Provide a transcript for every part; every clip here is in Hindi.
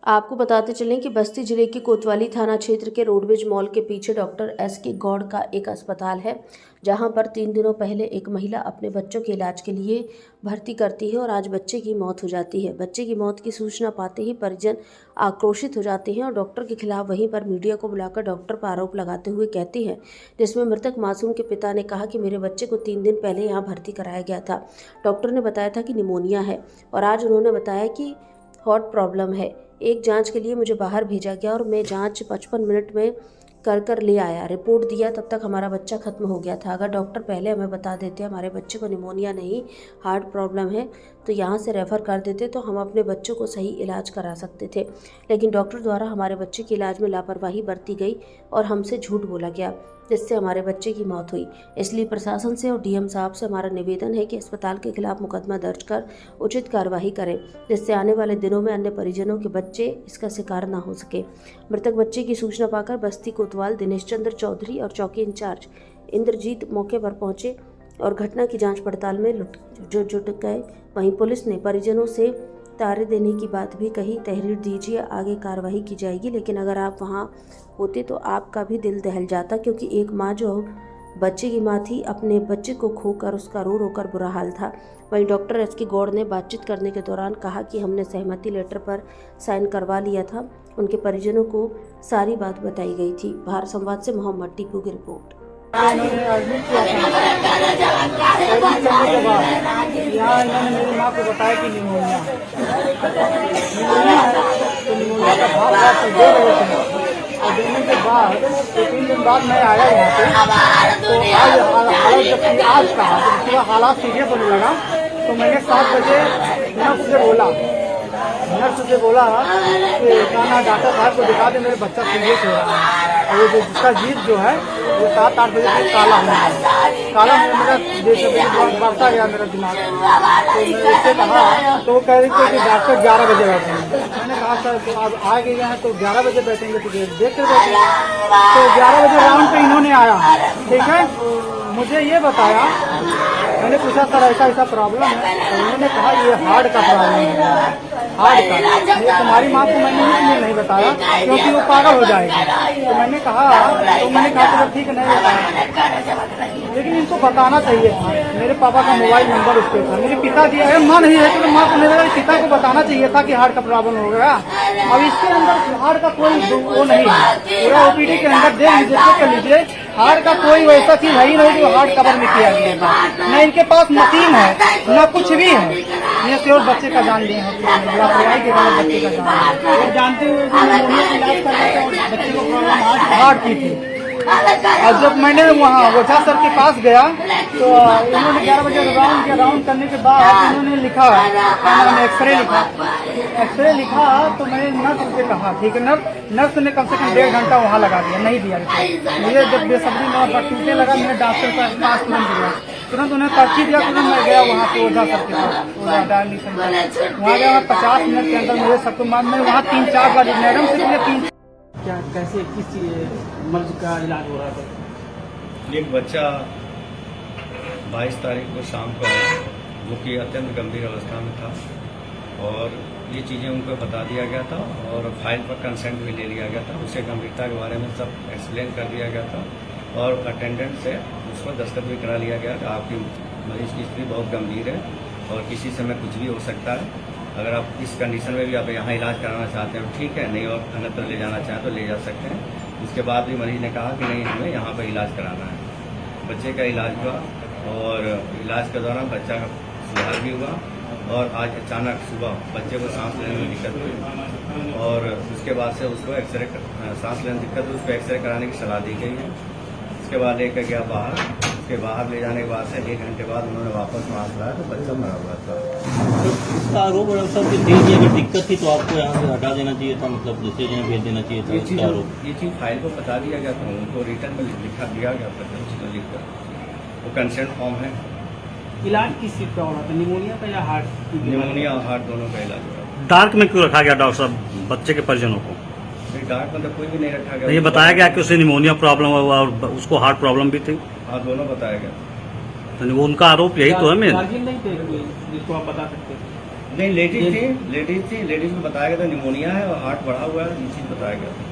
आपको बताते चलें कि बस्ती जिले के कोतवाली थाना क्षेत्र के रोडवेज मॉल के पीछे डॉक्टर एस.के. गौड़ का एक अस्पताल है, जहां पर 3 दिनों पहले एक महिला अपने बच्चों के इलाज के लिए भर्ती करती है और आज बच्चे की मौत हो जाती है। बच्चे की मौत की सूचना पाते ही परिजन आक्रोशित हो जाते हैं और डॉक्टर के खिलाफ वहीं पर मीडिया को बुलाकर डॉक्टर पर आरोप लगाते हुए कहती हैं, जिसमें मृतक मासूम के पिता ने कहा कि मेरे बच्चे को 3 दिन पहले यहाँ भर्ती कराया गया था। डॉक्टर ने बताया था कि निमोनिया है और आज उन्होंने बताया कि हार्ट प्रॉब्लम है। एक जांच के लिए मुझे बाहर भेजा गया और मैं जांच 55 मिनट में कर ले आया। रिपोर्ट दिया तब तक हमारा बच्चा खत्म हो गया था। अगर डॉक्टर पहले हमें बता देते हमारे बच्चे को निमोनिया नहीं हार्ट प्रॉब्लम है तो यहाँ से रेफ़र कर देते तो हम अपने बच्चों को सही इलाज करा सकते थे, लेकिन डॉक्टर द्वारा हमारे बच्चे के इलाज में लापरवाही बरती गई और हमसे झूठ बोला गया, जिससे हमारे बच्चे की मौत हुई। इसलिए प्रशासन से और डीएम साहब से हमारा निवेदन है कि अस्पताल के खिलाफ मुकदमा दर्ज कर उचित कार्रवाई करें, जिससे आने वाले दिनों में अन्य परिजनों के बच्चे इसका शिकार न हो सके। मृतक बच्चे की सूचना पाकर बस्ती कोतवाल दिनेश चंद्र चौधरी और चौकी इंचार्ज इंद्रजीत मौके पर पहुंचे और घटना की जांच पड़ताल में जुट गए। वहीं पुलिस ने परिजनों से तारे देने की बात भी कही। तहरीर दीजिए, आगे कार्रवाई की जाएगी, लेकिन अगर आप वहां होते तो आपका भी दिल दहल जाता, क्योंकि एक माँ जो बच्चे की माँ थी, अपने बच्चे को खोकर उसका रो रो कर बुरा हाल था। वहीं डॉक्टर एस.के. गौड़ ने बातचीत करने के दौरान कहा कि हमने सहमति लेटर पर साइन करवा लिया था। उनके परिजनों को सारी बात बताई गई थी। भारत संवाद से मोहम्मद टीपू की रिपोर्ट। यहाँ इन्होंने मेरी माँ को बताया कि निमोनिया है, तो निमोनिया का भाव तो दे रहे थे और देने के बाद 2-3 दिन बाद मैं आया यहाँ पे, तो आज हालत जब आज कहा जब पूरा हालात सीरियस होने लगा तो मैंने 7 बजे नर्स से बोला कि खाना डॉक्टर साहब को दिखा दे, मेरे बच्चा सीरियस हो रहा है। और वो जिसका जीत जो है वो 7-8 बजे तक काला होने मेरा बढ़ता गया मेरा दिमाग। तो मैंने उससे कहा तो वो कह रही थी कि डॉक्टर 11 बजे बैठेंगे। मैंने कहा सर आप आ गए हैं तो 11 बजे बैठेंगे तो देख कर बैठेंगे। तो 11 बजे राउंड पे इन्होंने आया, ठीक है, मुझे ये बताया, मैंने पूछा सर ऐसा ऐसा प्रॉब्लम है, तो उन्होंने कहा ये हार्ट का प्रॉब्लम है, हार्ट का। ये तुम्हारी माँ को मैंने इसलिए नहीं बताया क्योंकि वो पागल हो जाएगी। तो मैंने कहा तो ठीक है नहीं बताया, लेकिन इनको बताना चाहिए था। मेरे पापा का मोबाइल नंबर उस पर था, मेरे पिता जी है, माँ नहीं है तो माँ को मेरे पिता को बताना चाहिए था कि हार्ट का प्रॉब्लम हो गया। अब इसके अंदर हार्ट का कोई वो नहीं है, पूरा ओपीडी के अंदर देख लीजिए, चेक कर लीजिए, हार्ट का कोई वैसा चीज है ही नहीं जो हार्ट कवर में किया गया था। न इनके पास मशीन है न कुछ भी है, ये केवल बच्चे का जान लिए लापरवाही के कारण बच्चे का जान जानते हुए इलाज कर रहे थे और बच्चे को प्रॉब्लम हार्ट की थी। और जब मैंने वहाँ ओझा सर के पास गया तो इन्होंने 11 बजे राउंड करने के बाद इन्होंने लिखा एक्सरे लिखा तो मैंने नर्स से कहा ठीक है, नर्स ने कम से कम 1.5 घंटा वहाँ लगा दिया, नहीं दिया मुझे। जब बेसब्री मेरा टूटने लगा, मैंने डॉक्टर के पास तुरंत उन्हें पर्ची दिया, तुरंत मैं गया वहाँ पे ओझा सर के पास डायलिसिस वहाँ गया। 50 मिनट के अंदर मुझे सबको मैं वहाँ 3-4 बार मैडम से मुझे 3 क्या कैसे किस मर्ज का इलाज हो रहा था। एक बच्चा 22 तारीख को शाम को आया जो कि अत्यंत गंभीर अवस्था में था और ये चीज़ें उनको बता दिया गया था और फाइल पर कंसेंट भी ले लिया गया था। उसे गंभीरता के बारे में सब एक्सप्लेन कर दिया गया था और अटेंडेंट से उस पर दस्तखत भी करा लिया गया कि आपकी मरीज की स्थिति बहुत गंभीर है और किसी समय कुछ भी हो सकता है। अगर आप इस कंडीशन में भी आप यहाँ इलाज कराना चाहते हैं ठीक है, नहीं और अन्यत्र ले जाना चाहें तो ले जा सकते हैं। उसके बाद भी मरीज ने कहा कि नहीं हमें यहाँ पर इलाज कराना है। बच्चे का इलाज हुआ और इलाज के दौरान बच्चा का सुधार भी हुआ और आज अचानक सुबह बच्चे को सांस लेने में दिक्कत हुई और उसके बाद से उसको एक्सरे सांस लेने में दिक्कत हुई, उसको एक्सरे कराने की सलाह दी गई है। उसके बाद लेकर गया बाहर, उसके बाहर ले जाने के बाद से 1 घंटे बाद उन्होंने वापस वहाँ लाया तो बच्चा मरा हुआ था। तो इसका आरोप अगर दिक्कत थी तो आपको यहाँ से हटा देना चाहिए था, मतलब दूसरे जगह भेज देना चाहिए था। ये चीज़ फाइल को बता दिया गया था, उनको रिटर्न में लिखा दिया गया था, लिखकर वो कंसेंट फॉर्म है। इलाज किस चीज का हो रहा था, निमोनिया का या हार्ट? निमोनिया और हार्ट दोनों का इलाज हो रहा था। डार्क में क्यों रखा गया डॉक्टर साहब बच्चे के परिजनों को? डार्क में तो कोई भी नहीं रखा गया। ये बताया गया कि उसे निमोनिया प्रॉब्लम हुआ और उसको हार्ट प्रॉब्लम भी थी। हाँ, दोनों बताया गया। तो वो उनका आरोप यही तो है। मैं नहीं थे जिसको आप बता सकते थे। नहीं, लेडीज थी, लेडीज को बताया गया था निमोनिया है और हार्ट बढ़ा हुआ है, ये चीज़ बताया गया था।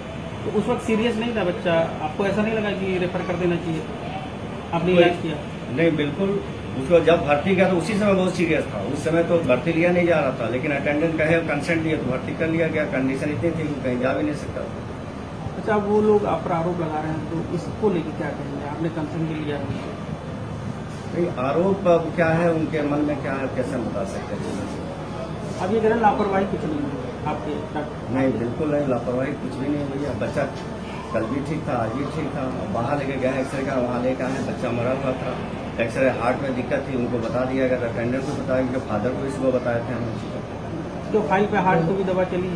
तो उस वक्त सीरियस नहीं था बच्चा, आपको ऐसा नहीं लगा कि रेफर कर देना चाहिए? आपने इलाज किया? नहीं, बिल्कुल। उसको जब भर्ती किया तो उसी समय बहुत सीरियस था, उस समय तो भर्ती लिया नहीं जा रहा था, लेकिन अटेंडेंट कहे कंसेंट दिया तो भर्ती कर लिया गया। कंडीशन इतनी थी कि कहीं जा भी नहीं सकता था। अच्छा, वो लोग आप पर आरोप लगा रहे हैं, तो इसको लेके क्या कहेंगे? आपने कंसेंट भी लिया है? भाई आरोप अब क्या है, उनके मन में क्या है, कैसे हम बता सकते हैं? अब ये कह रहे हैं लापरवाही कुछ नहीं हुई आपके डॉक्टर? नहीं, बिल्कुल नहीं, लापरवाही कुछ भी नहीं हुई है। बच्चा कल भी ठीक था, आज भी ठीक था। बाहर लेके गया एक्सरे का, वहाँ लेकर आए, बच्चा मरा हुआ था। एक्सरे हार्ट में दिक्कत थी, उनको बता दिया गया था, अटेंडेंट को बताया, उनके फादर को इसको बताए थे हम। तो फाइल पे हार्ट को भी दवा चली?